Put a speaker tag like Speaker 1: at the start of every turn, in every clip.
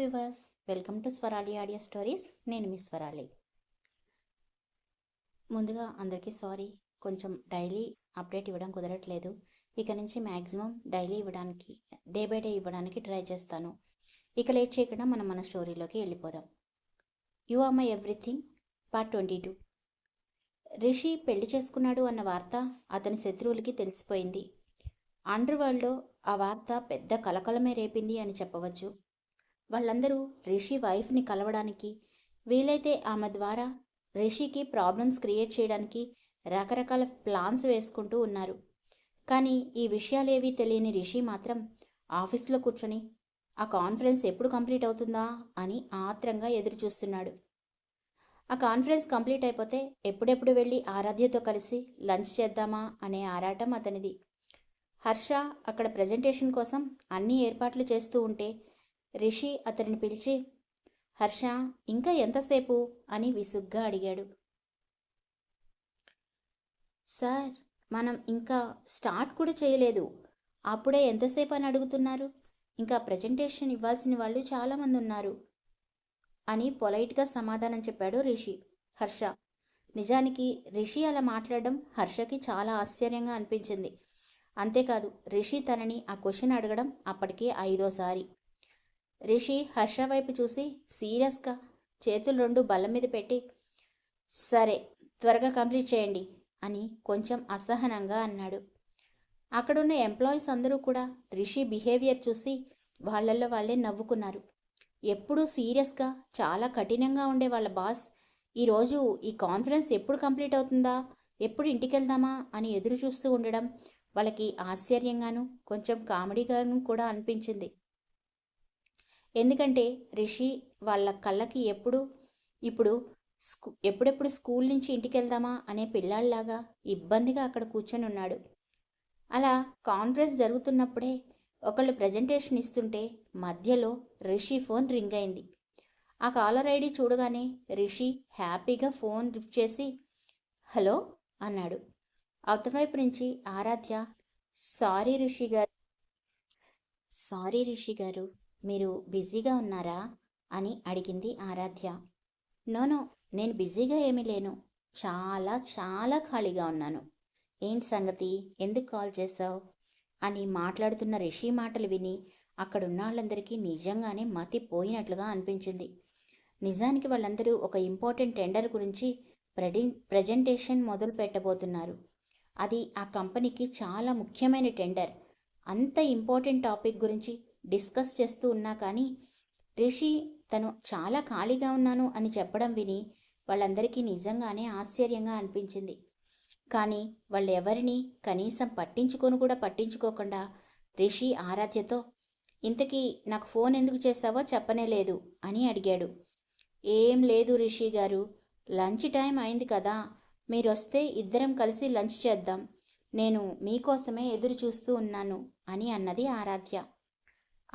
Speaker 1: Viewers, welcome to Swarali audio stories. నేను మీ స్వరాలి. ముందుగా అందరికీ సారీ, కొంచెం డైలీ అప్డేట్ ఇవ్వడం కుదరట్లేదు. ఇక నుంచి మ్యాక్సిమం డైలీ ఇవ్వడానికి, డే బై డే ఇవ్వడానికి ట్రై చేస్తాను. ఇక లేట్ చేయకుండా మనం మన స్టోరీలోకి వెళ్ళిపోదాం. You are my everything part 22. Rishi పెళ్లి చేసుకున్నాడు అన్న వార్త అతని శత్రువులకి తెలిసిపోయింది. అండర్ వరల్డ్లో ఆ వార్త పెద్ద కలకలమే రేపింది అని చెప్పవచ్చు. వాళ్ళందరూ రిషి వైఫ్ని కలవడానికి, వీలైతే ఆమె ద్వారా రిషికి ప్రాబ్లమ్స్ క్రియేట్ చేయడానికి రకరకాల ప్లాన్స్ వేసుకుంటూ ఉన్నారు. కానీ ఈ విషయాలేవీ తెలియని రిషి మాత్రం ఆఫీస్లో కూర్చొని ఆ కాన్ఫరెన్స్ ఎప్పుడు కంప్లీట్ అవుతుందా అని ఆత్రంగా ఎదురు చూస్తున్నాడు. ఆ కాన్ఫరెన్స్ కంప్లీట్ అయిపోతే ఎప్పుడెప్పుడు వెళ్ళి ఆరాధ్యతో కలిసి లంచ్ చేద్దామా అనే ఆరాటం అతనిది. హర్ష అక్కడ ప్రజెంటేషన్ కోసం అన్ని ఏర్పాట్లు చేస్తూ ఉంటే రిషి అతనిని పిలిచి, హర్ష, ఇంకా ఎంతసేపు అని విసుగ్గా అడిగాడు. సార్, మనం ఇంకా స్టార్ట్ కూడా చేయలేదు, అప్పుడే ఎంతసేపు అని అడుగుతున్నారు? ఇంకా ప్రజెంటేషన్ ఇవ్వాల్సిన వాళ్ళు చాలామంది ఉన్నారు అని పొలైట్గా సమాధానం చెప్పాడు హర్ష. నిజానికి రిషి అలా మాట్లాడడం హర్షకి చాలా ఆశ్చర్యంగా అనిపించింది. అంతేకాదు, రిషి తనని ఆ క్వశ్చన్ అడగడం అప్పటికే 5వ సారి. రిషి హర్ష వైపు చూసి సీరియస్గా చేతులు 2 బల్ల మీద పెట్టి, సరే, త్వరగా కంప్లీట్ చేయండి అని కొంచెం అసహనంగా అన్నాడు. అక్కడున్న ఎంప్లాయీస్ అందరూ కూడా రిషి బిహేవియర్ చూసి వాళ్ళల్లో వాళ్ళే నవ్వుకున్నారు. ఎప్పుడూ సీరియస్గా చాలా కఠినంగా ఉండే వాళ్ళ బాస్ ఈరోజు ఈ కాన్ఫరెన్స్ ఎప్పుడు కంప్లీట్ అవుతుందా, ఎప్పుడు ఇంటికి వెళ్దామా అని ఎదురు చూస్తూ ఉండడం వాళ్ళకి ఆశ్చర్యంగాను కొంచెం కామెడీగాను కూడా అనిపించింది. ఎందుకంటే రిషి వాళ్ళ కళ్ళకి ఎప్పుడెప్పుడు స్కూల్ నుంచి ఇంటికి వెళ్దామా అనే పిల్లాడిలాగా ఇబ్బందిగా అక్కడ కూర్చొని ఉన్నాడు. అలా కాన్ఫరెన్స్ జరుగుతున్నప్పుడే ఒకళ్ళు ప్రజెంటేషన్ ఇస్తుంటే మధ్యలో రిషి ఫోన్ రింగ్ అయింది. ఆ కాలర్ ఐడి చూడగానే రిషి హ్యాపీగా ఫోన్ లిఫ్ట్ చేసి హలో అన్నాడు. అవతలవైపు నుంచి ఆరాధ్య, సారీ రిషి గారు, మీరు బిజీగా ఉన్నారా అని అడిగింది ఆరాధ్య. నోనో, నేను బిజీగా ఏమీ లేను, చాలా చాలా ఖాళీగా ఉన్నాను. ఏంటి సంగతి, ఎందుకు కాల్ చేశావు అని మాట్లాడుతున్న రిషి మాటలు విని అక్కడున్న వాళ్ళందరికీ నిజంగానే మతి పోయినట్లుగా అనిపించింది. నిజానికి వాళ్ళందరూ ఒక ఇంపార్టెంట్ టెండర్ గురించి ప్రజెంటేషన్ మొదలు పెట్టబోతున్నారు. అది ఆ కంపెనీకి చాలా ముఖ్యమైన టెండర్. అంత ఇంపార్టెంట్ టాపిక్ గురించి డిస్కస్ చేస్తూ ఉన్నా కానీ రిషి తను చాలా ఖాళీగా ఉన్నాను అని చెప్పడం విని వాళ్ళందరికీ నిజంగానే ఆశ్చర్యంగా అనిపించింది. కానీ వాళ్ళు ఎవరిని కనీసం పట్టించుకోకుండా రిషి ఆరాధ్యతో, ఇంతకీ నాకు ఫోన్ ఎందుకు చేస్తావో చెప్పనే లేదు అని అడిగాడు. ఏం లేదు రిషి గారు, లంచ్ టైం అయింది కదా, మీరొస్తే ఇద్దరం కలిసి లంచ్ చేద్దాం, నేను మీకోసమే ఎదురు చూస్తూ ఉన్నాను అని అన్నది ఆరాధ్య.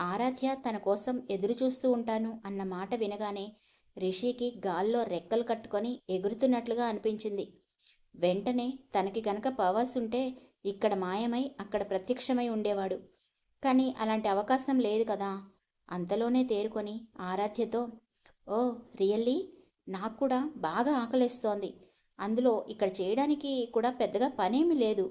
Speaker 1: ఆరాధ్య తన కోసం ఎదురు చూస్తూ ఉంటాను అన్న మాట వినగానే రిషికి గాల్లో రెక్కలు కట్టుకొని ఎగురుతున్నట్లుగా అనిపించింది. వెంటనే తనకి గనక పవర్స్ ఉంటే ఇక్కడ మాయమై అక్కడ ప్రత్యక్షమై ఉండేవాడు. కానీ అలాంటి అవకాశం లేదు కదా. అంతలోనే తేరుకొని ఆరాధ్యతో, ఓ రియల్లీ, నాకు కూడా బాగా ఆకలిస్తోంది, అందులో ఇక్కడ చేయడానికి కూడా పెద్దగా పనేమీ లేదు,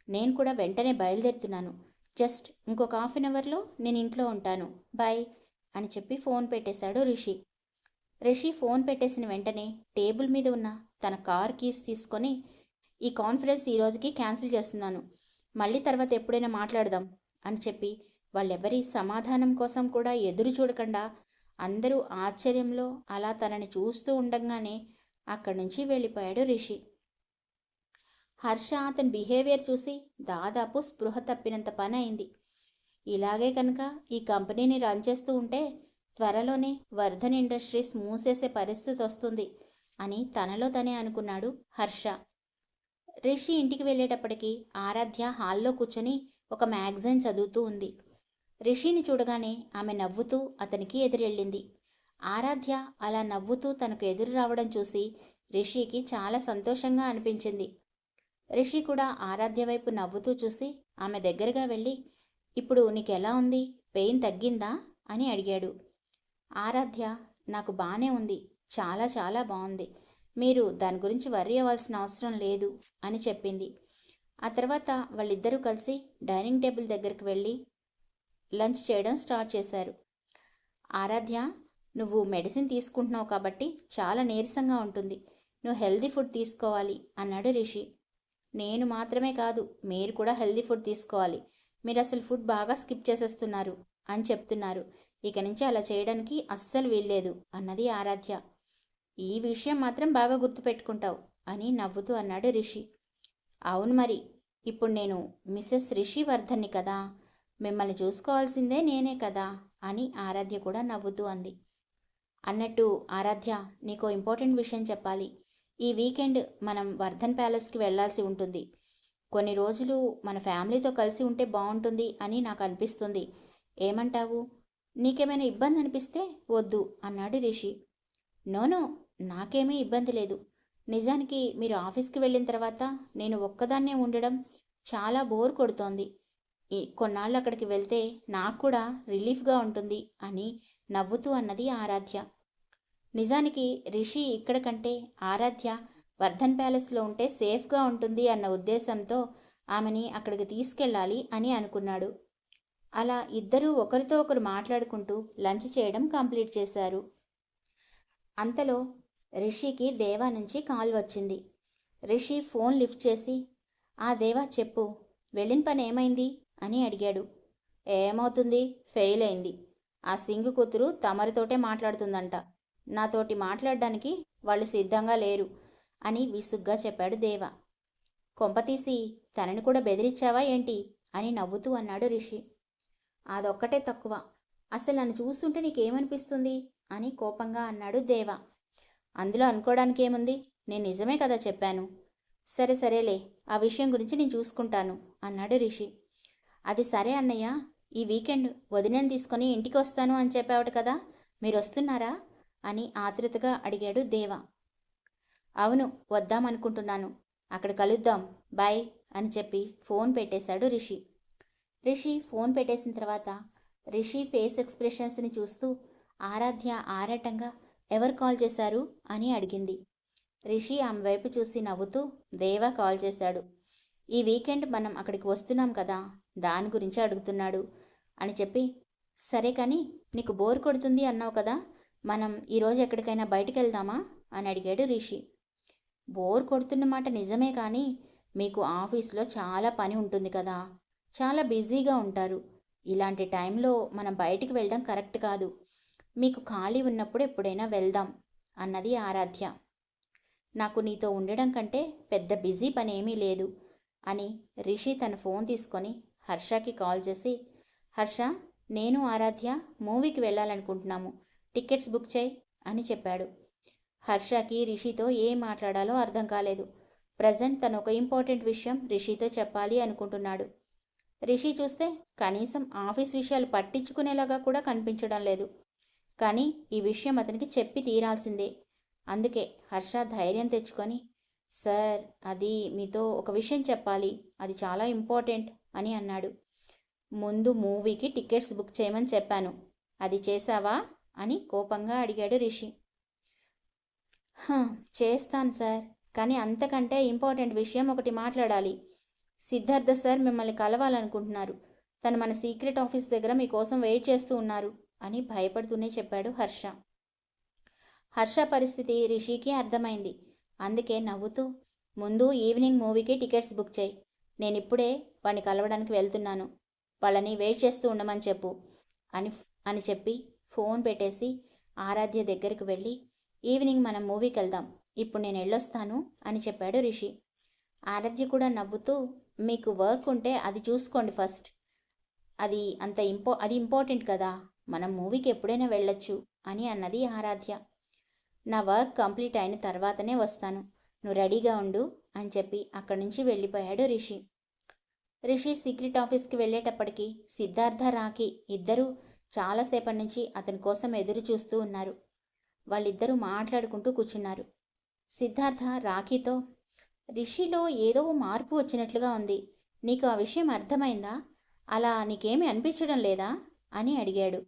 Speaker 1: నేను కూడా వెంటనే బయలుదేరుతున్నాను, జస్ట్ ఇంకొక ½ అవర్లో నేను ఇంట్లో ఉంటాను, బాయ్ అని చెప్పి ఫోన్ పెట్టేశాడు రిషి ఫోన్ పెట్టేసిన వెంటనే టేబుల్ మీద ఉన్న తన కార్ కీస్ తీసుకొని, ఈ కాన్ఫరెన్స్ ఈరోజుకి క్యాన్సిల్ చేస్తున్నాను, మళ్ళీ తర్వాత ఎప్పుడైనా మాట్లాడదాం అని చెప్పి వాళ్ళెవరి సమాధానం కోసం కూడా ఎదురు చూడకుండా అందరూ ఆశ్చర్యంలో అలా తనని చూస్తూ ఉండగానే అక్కడి నుంచి వెళ్ళిపోయాడు రిషి. హర్ష అతని బిహేవియర్ చూసి దాదాపు స్పృహ తప్పినంత పని అయింది. ఇలాగే కనుక ఈ కంపెనీని రన్ చేస్తూ ఉంటే త్వరలోనే వర్ధన్ ఇండస్ట్రీస్ మూసేసే పరిస్థితి వస్తుంది అని తనలో తనే అనుకున్నాడు హర్ష. రిషి ఇంటికి వెళ్ళేటప్పటికి ఆరాధ్య హాల్లో కూర్చొని ఒక మ్యాగజైన్ చదువుతూ ఉంది. రిషిని చూడగానే ఆమె నవ్వుతూ అతనికి ఎదురెళ్ళింది. ఆరాధ్య అలా నవ్వుతూ తనకు ఎదురు రావడం చూసి రిషికి చాలా సంతోషంగా అనిపించింది. రిషి కూడా ఆరాధ్య వైపు నవ్వుతూ చూసి ఆమె దగ్గరగా వెళ్ళి, ఇప్పుడు నీకెలా ఉంది, పెయిన్ తగ్గిందా అని అడిగాడు. ఆరాధ్య, నాకు బానే ఉంది, చాలా చాలా బాగుంది, మీరు దాని గురించి వర్రీ అవ్వాల్సిన అవసరం లేదు అని చెప్పింది. ఆ తర్వాత వాళ్ళిద్దరూ కలిసి డైనింగ్ టేబుల్ దగ్గరికి వెళ్ళి లంచ్ చేయడం స్టార్ట్ చేశారు. ఆరాధ్య, నువ్వు మెడిసిన్ తీసుకుంటున్నావు కాబట్టి చాలా నీరసంగా ఉంటుంది, నువ్వు హెల్దీ ఫుడ్ తీసుకోవాలి అన్నాడు రిషి. నేను మాత్రమే కాదు, మీరు కూడా హెల్దీ ఫుడ్ తీసుకోవాలి, మీరు అసలు ఫుడ్ బాగా స్కిప్ చేసేస్తున్నారు అని చెప్తున్నారు, ఇక నుంచి అలా చేయడానికి అస్సలు వీల్లేదు అన్నది ఆరాధ్య. ఈ విషయం మాత్రం బాగా గుర్తుపెట్టుకుంటావు అని నవ్వుతూ అన్నాడు రిషి. అవును మరి, ఇప్పుడు నేను మిస్సెస్ రిషివర్ధన్ని కదా, మిమ్మల్ని చూసుకోవాల్సిందే నేనే కదా అని ఆరాధ్య కూడా నవ్వుతూ అంది. అన్నట్టు ఆరాధ్య, నీకో ఇంపార్టెంట్ విషయం చెప్పాలి. ఈ వీకెండ్ మనం వర్ధన్ ప్యాలెస్కి వెళ్ళాల్సి ఉంటుంది. కొన్ని రోజులు మన ఫ్యామిలీతో కలిసి ఉంటే బాగుంటుంది అని నాకు అనిపిస్తుంది, ఏమంటావు? నీకేమైనా ఇబ్బంది అనిపిస్తే వద్దు అన్నాడు రిషి. నోనో, నాకేమీ ఇబ్బంది లేదు. నిజానికి మీరు ఆఫీస్కి వెళ్ళిన తర్వాత నేను ఒక్కదాన్నే ఉండడం చాలా బోర్ కొడుతోంది. కొన్నాళ్ళు అక్కడికి వెళ్తే నాకు కూడా రిలీఫ్గా ఉంటుంది అని నవ్వుతూ అన్నది ఆరాధ్య. నిజానికి రిషి ఇక్కడ కంటే ఆరాధ్య వర్ధన్ ప్యాలెస్లో ఉంటే సేఫ్గా ఉంటుంది అన్న ఉద్దేశంతో ఆమెని అక్కడికి తీసుకెళ్ళాలి అని అనుకున్నాడు. అలా ఇద్దరూ ఒకరితో ఒకరు మాట్లాడుకుంటూ లంచ్ చేయడం కంప్లీట్ చేశారు. అంతలో రిషికి దేవా నుంచి కాల్ వచ్చింది. రిషి ఫోన్ లిఫ్ట్ చేసి, ఆ దేవా చెప్పు, వెళ్ళిన పని ఏమైంది అని అడిగాడు. ఏమవుతుంది, ఫెయిల్ అయింది. ఆ సింగు కూతురు తమరితోటే మాట్లాడుతుందంట, నాతోటి మాట్లాడడానికి వాళ్ళు సిద్ధంగా లేరు అని విసుగ్గా చెప్పాడు దేవా. కొంపతీసి తనని కూడా బెదిరించావా ఏంటి అని నవ్వుతూ అన్నాడు రిషి. అదొక్కటే తక్కువ, అసలు నన్ను చూస్తుంటే నీకేమనిపిస్తుంది అని కోపంగా అన్నాడు దేవా. అందులో అనుకోవడానికి ఏముంది, నేను నిజమే కదా చెప్పాను. సరే సరేలే, ఆ విషయం గురించి నేను చూసుకుంటాను అన్నాడు రిషి. అది సరే అన్నయ్య, ఈ వీకెండ్ వదినని తీసుకొని ఇంటికి వస్తాను అని చెప్పావట కదా, మీరు వస్తున్నారా అని ఆతృతగా అడిగాడు దేవా. అవును, వద్దామనుకుంటున్నాను, అక్కడ కలుద్దాం, బాయ్ అని చెప్పి ఫోన్ పెట్టేశాడు రిషి. రిషి ఫోన్ పెట్టేసిన తర్వాత రిషి ఫేస్ ఎక్స్ప్రెషన్స్ని చూస్తూ ఆరాధ్య ఆరాటంగా ఎవరు కాల్ చేశారు అని అడిగింది. రిషి ఆమె వైపు చూసి నవ్వుతూ దేవా కాల్ చేశాడు, ఈ వీకెండ్ మనం అక్కడికి వస్తున్నాం కదా, దాని గురించి అడుగుతున్నాడు అని చెప్పి, సరే కానీ నీకు బోర్ కొడుతుంది అన్నావు కదా, మనం ఈరోజు ఎక్కడికైనా బయటికి వెళ్దామా అని అడిగాడు రిషి. బోర్ కొడుతున్న మాట నిజమే, కానీ మీకు ఆఫీస్లో చాలా పని ఉంటుంది కదా, చాలా బిజీగా ఉంటారు, ఇలాంటి టైంలో మనం బయటికి వెళ్ళడం కరెక్ట్ కాదు, మీకు ఖాళీ ఉన్నప్పుడు ఎప్పుడైనా వెళ్దాం అన్నది ఆరాధ్య. నాకు నీతో ఉండడం కంటే పెద్ద బిజీ పని ఏమీ లేదు అని రిషి తన ఫోన్ తీసుకొని హర్షకి కాల్ చేసి, హర్ష, నేను ఆరాధ్య మూవీకి వెళ్ళాలనుకుంటున్నాము, టికెట్స్ బుక్ చేయి అని చెప్పాడు. హర్షకి రిషితో ఏం మాట్లాడాలో అర్థం కాలేదు. ప్రజెంట్ తను ఒక ఇంపార్టెంట్ విషయం రిషితో చెప్పాలి అనుకుంటున్నాడు. రిషి చూస్తే కనీసం ఆఫీస్ విషయాలు పట్టించుకునేలాగా కూడా కనిపించడం లేదు. కానీ ఈ విషయం అతనికి చెప్పి తీరాల్సిందే. అందుకే హర్ష ధైర్యం తెచ్చుకొని, సార్, అది మీతో ఒక విషయం చెప్పాలి, అది చాలా ఇంపార్టెంట్ అని అన్నాడు. ముందు మూవీకి టికెట్స్ బుక్ చేయమని చెప్పాను, అది చేశావా అని కోపంగా అడిగాడు రిషి. చేస్తాను సార్, కానీ అంతకంటే ఇంపార్టెంట్ విషయం ఒకటి మాట్లాడాలి. సిద్ధార్థ సార్ మిమ్మల్ని కలవాలనుకుంటున్నారు, తను మన సీక్రెట్ ఆఫీస్ దగ్గర మీకోసం వెయిట్ చేస్తూ ఉన్నారు అని భయపడుతూనే చెప్పాడు హర్ష. హర్ష పరిస్థితి రిషికి అర్థమైంది. అందుకే నవ్వుతూ, ముందు ఈవినింగ్ మూవీకి టికెట్స్ బుక్ చేయి, నేను ఇప్పుడే వాడిని కలవడానికి వెళ్తున్నాను, వాళ్ళని వెయిట్ చేస్తూ ఉండమని చెప్పు అని అని చెప్పి ఫోన్ పెట్టేసి ఆరాధ్య దగ్గరికి వెళ్ళి, ఈవినింగ్ మనం మూవీకి వెళ్దాం, ఇప్పుడు నేను వెళ్ళొస్తాను అని చెప్పాడు రిషి. ఆరాధ్య కూడా నవ్వుతూ, మీకు వర్క్ ఉంటే అది చూసుకోండి ఫస్ట్, అది అది ఇంపార్టెంట్ కదా, మనం మూవీకి ఎప్పుడైనా వెళ్ళొచ్చు అని అన్నది ఆరాధ్య. నా వర్క్ కంప్లీట్ అయిన తర్వాతనే వస్తాను, నువ్వు రెడీగా ఉండు అని చెప్పి అక్కడి నుంచి వెళ్ళిపోయాడు రిషి. రిషి సీక్రెట్ ఆఫీస్కి వెళ్ళేటప్పటికి సిద్ధార్థ, రాఖీ ఇద్దరూ చాలాసేపటి నుంచి అతని కోసం ఎదురు చూస్తూ ఉన్నారు. వాళ్ళిద్దరూ మాట్లాడుకుంటూ కూర్చున్నారు. సిద్ధార్థ రాఖీతో, రిషిలో ఏదో మార్పు వచ్చినట్లుగా ఉంది, నీకు ఆ విషయం అర్థమైందా, అలా నీకేమీ అనిపించడం లేదా అని అడిగాడు.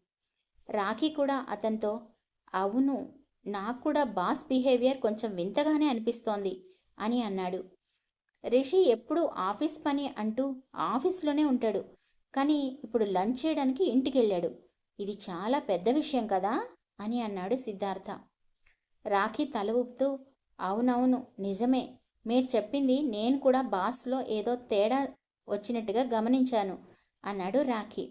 Speaker 1: రాఖీ కూడా అతనితో, అవును, నాకు కూడా బాస్ బిహేవియర్ కొంచెం వింతగానే అనిపిస్తోంది అని అన్నాడు. రిషి ఎప్పుడూ ఆఫీస్ పని అంటూ ఆఫీస్లోనే ఉంటాడు, కానీ ఇప్పుడు లంచ్ చేయడానికి ఇంటికి వెళ్ళాడు. ఇది చాలా పెద్ద విషయం కదా అని అన్నాడు సిద్ధార్థ. రాఖీ తల ఊపుతూ, అవునవును నిజమే, మీరు చెప్పింది నేను కూడా బాస్లో ఏదో తేడా వచ్చినట్టుగా గమనించాను అన్నాడు రాఖీ.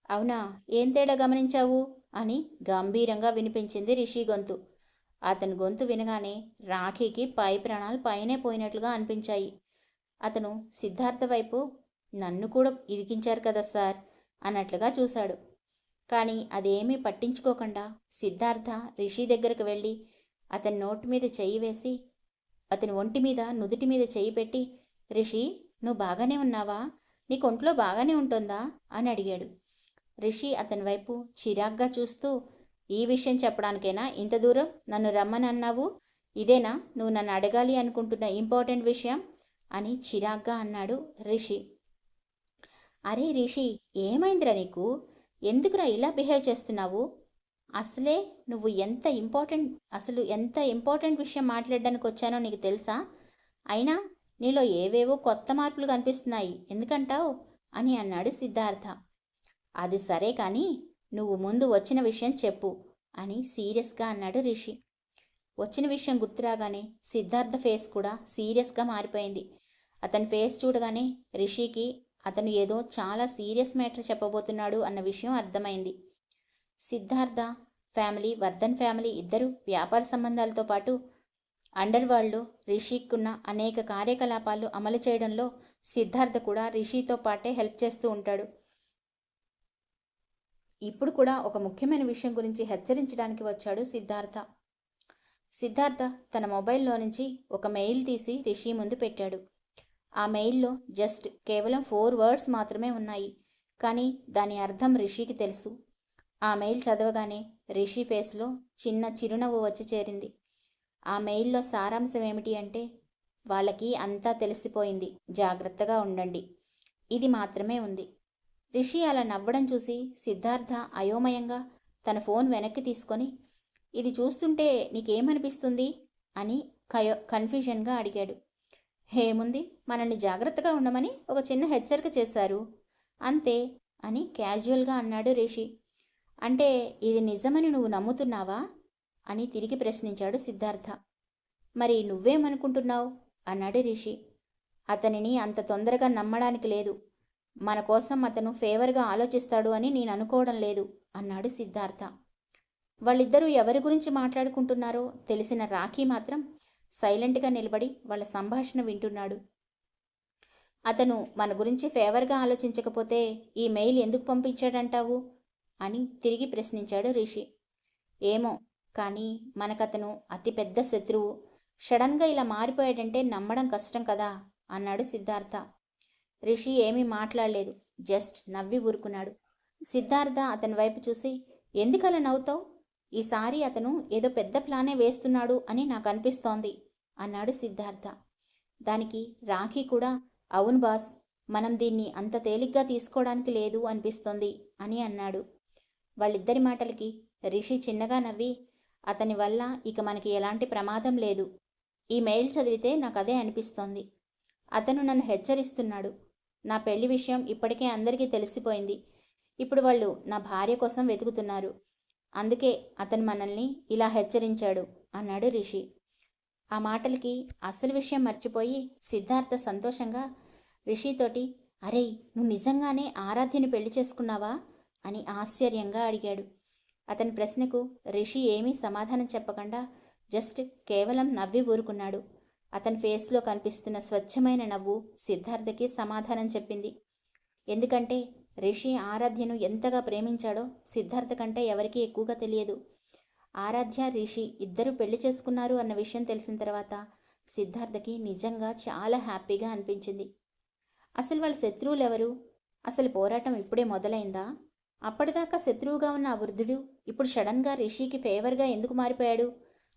Speaker 1: అవునా, ఏం తేడా గమనించావు అని గంభీరంగా వినిపించింది రిషి గొంతు. అతని గొంతు వినగానే రాఖీకి పై ప్రాణాలు పైనే పోయినట్లుగా అనిపించాయి. అతను సిద్ధార్థ వైపు, నన్ను కూడా ఇరికించారు కదా సార్ అన్నట్లుగా చూశాడు. కానీ అదేమీ పట్టించుకోకుండా సిద్ధార్థ రిషి దగ్గరకు వెళ్ళి అతని నోటి మీద చెయ్యి వేసి, అతని ఒంటి మీద నుదుటి మీద చెయ్యి పెట్టి, రిషి, నువ్వు బాగానే ఉన్నావా, నీకు ఒంట్లో బాగానే ఉంటుందా అని అడిగాడు. రిషి అతని వైపు చిరాగ్గా చూస్తూ, ఈ విషయం చెప్పడానికైనా ఇంత దూరం నన్ను రమ్మని అన్నావు, ఇదేనా నువ్వు నన్ను అడగాలి అనుకుంటున్న ఇంపార్టెంట్ విషయం అని చిరాగ్గా అన్నాడు రిషి. అరే రిషి, ఏమైందిరా నీకు, ఎందుకురా ఇలా బిహేవ్ చేస్తున్నావు, అసలే నువ్వు ఎంత ఇంపార్టెంట్ విషయం మాట్లాడడానికి వచ్చానో నీకు తెలుసా, అయినా నీలో ఏవేవో కొత్త మార్పులు కనిపిస్తున్నాయి, ఎందుకంటావు అని అన్నాడు సిద్ధార్థ. అది సరే కానీ నువ్వు ముందు వచ్చిన విషయం చెప్పు అని సీరియస్గా అన్నాడు రిషి. వచ్చిన విషయం గుర్తురాగానే సిద్ధార్థ ఫేస్ కూడా సీరియస్గా మారిపోయింది. అతని ఫేస్ చూడగానే రిషికి అతను ఏదో చాలా సీరియస్ మ్యాటర్ చెప్పబోతున్నాడు అన్న విషయం అర్థమైంది. సిద్ధార్థ ఫ్యామిలీ, వర్ధన్ ఫ్యామిలీ ఇద్దరు వ్యాపార సంబంధాలతో పాటు అండర్ వరల్డ్లో రిషికున్న అనేక కార్యకలాపాలు అమలు చేయడంలో సిద్ధార్థ కూడా రిషితో పాటే హెల్ప్ చేస్తూ ఉంటాడు. ఇప్పుడు కూడా ఒక ముఖ్యమైన విషయం గురించి హెచ్చరించడానికి వచ్చాడు సిద్ధార్థ. సిద్ధార్థ తన మొబైల్లో నుంచి ఒక మెయిల్ తీసి రిషి ముందు పెట్టాడు. ఆ మెయిల్లో జస్ట్ కేవలం 4 వర్డ్స్ మాత్రమే ఉన్నాయి, కానీ దాని అర్థం రిషికి తెలుసు. ఆ మెయిల్ చదవగానే రిషి ఫేస్లో చిన్న చిరునవ్వు వచ్చి చేరింది. ఆ మెయిల్లో సారాంశం ఏమిటి అంటే, వాళ్ళకి అంతా తెలిసిపోయింది, జాగ్రత్తగా ఉండండి, ఇది మాత్రమే ఉంది. రిషి అలా నవ్వడం చూసి సిద్ధార్థ అయోమయంగా తన ఫోన్ వెనక్కి తీసుకొని, ఇది చూస్తుంటే నీకేమనిపిస్తుంది అని కన్ఫ్యూజన్గా అడిగాడు. ఏముంది, మనల్ని జాగ్రత్తగా ఉండమని ఒక చిన్న హెచ్చరిక చేశారు అంతే అని క్యాజువల్గా అన్నాడు రిషి. అంటే ఇది నిజమని నువ్వు నమ్ముతున్నావా అని తిరిగి ప్రశ్నించాడు సిద్ధార్థ. మరి నువ్వేమనుకుంటున్నావు అన్నాడు రిషి. అతనిని అంత తొందరగా నమ్మడానికి లేదు, మన కోసం అతను ఫేవర్గా ఆలోచిస్తాడు అని నేను అనుకోవడం లేదు అన్నాడు సిద్ధార్థ. వాళ్ళిద్దరూ ఎవరి గురించి మాట్లాడుకుంటున్నారో తెలిసిన రాఖీ మాత్రం సైలెంట్గా నిలబడి వాళ్ళ సంభాషణ వింటున్నాడు. అతను మన గురించి ఫేవర్గా ఆలోచించకపోతే ఈ మెయిల్ ఎందుకు పంపించాడంటావు అని తిరిగి ప్రశ్నించాడు రిషి. ఏమో, కానీ మనకతను అతిపెద్ద శత్రువు, సడన్గా ఇలా మారిపోయాడంటే నమ్మడం కష్టం కదా అన్నాడు సిద్ధార్థ. రిషి ఏమీ మాట్లాడలేదు, జస్ట్ నవ్వి ఊరుకున్నాడు. సిద్ధార్థ అతని వైపు చూసి, ఎందుకలా నవ్వుతావు, ఈసారి అతను ఏదో పెద్ద ప్లానే వేస్తున్నాడు అని నాకు అనిపిస్తోంది అన్నాడు సిద్ధార్థ. దానికి రాఖీ కూడా, అవును బాస్, మనం దీన్ని అంత తేలిగ్గా తీసుకోవడానికి లేదు అనిపిస్తోంది అని అన్నాడు. వాళ్ళిద్దరి మాటలకి రిషి చిన్నగా నవ్వి, అతని వల్ల ఇక మనకి ఎలాంటి ప్రమాదం లేదు, ఈ మెయిల్ చదివితే నాకు అదే అనిపిస్తోంది. అతను నన్ను హెచ్చరిస్తున్నాడు, నా పెళ్లి విషయం ఇప్పటికే అందరికీ తెలిసిపోయింది, ఇప్పుడు వాళ్ళు నా భార్య కోసం వెతుకుతున్నారు, అందుకే అతను మనల్ని ఇలా హెచ్చరించాడు అన్నాడు రిషి. ఆ మాటలకి అసలు విషయం మర్చిపోయి సిద్ధార్థ సంతోషంగా రిషితోటి, అరే నువ్వు నిజంగానే ఆరాధ్యని పెళ్లి చేసుకున్నావా అని ఆశ్చర్యంగా అడిగాడు. అతని ప్రశ్నకు రిషి ఏమీ సమాధానం చెప్పకుండా జస్ట్ కేవలం నవ్వి ఊరుకున్నాడు. అతని ఫేస్లో కనిపిస్తున్న స్వచ్ఛమైన నవ్వు సిద్ధార్థకి సమాధానం చెప్పింది. ఎందుకంటే రిషి ఆరాధ్యను ఎంతగా ప్రేమించాడో సిద్ధార్థ కంటే ఎవరికీ ఎక్కువగా తెలియదు. ఆరాధ్య రిషి ఇద్దరు పెళ్లి చేసుకున్నారు అన్న విషయం తెలిసిన తర్వాత సిద్ధార్థకి నిజంగా చాలా హ్యాపీగా అనిపించింది. అసలు వాళ్ళ శత్రువులు ఎవరు, అసలు పోరాటం ఇప్పుడే మొదలైందా, అప్పటిదాకా శత్రువుగా ఉన్న ఆ వృద్ధుడు ఇప్పుడు సడన్గా రిషికి ఫేవర్గా ఎందుకు మారిపోయాడు,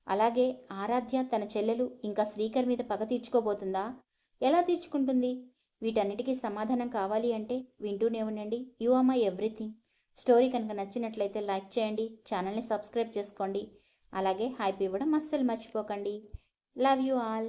Speaker 1: అలాగే ఆరాధ్య తన చెల్లెలు ఇంకా శ్రీకర్ మీద పగ తీర్చుకోబోతుందా, ఎలా తీర్చుకుంటుంది, వీటన్నిటికీ సమాధానం కావాలి అంటే వింటూనే ఉండండి you are my everything. Story కనుక నచ్చినట్లయితే లైక్ చేయండి, ఛానల్ని సబ్స్క్రైబ్ చేసుకోండి. అలాగే హైప్ ఇవ్వడం అస్సలు మర్చిపోకండి. Love you all.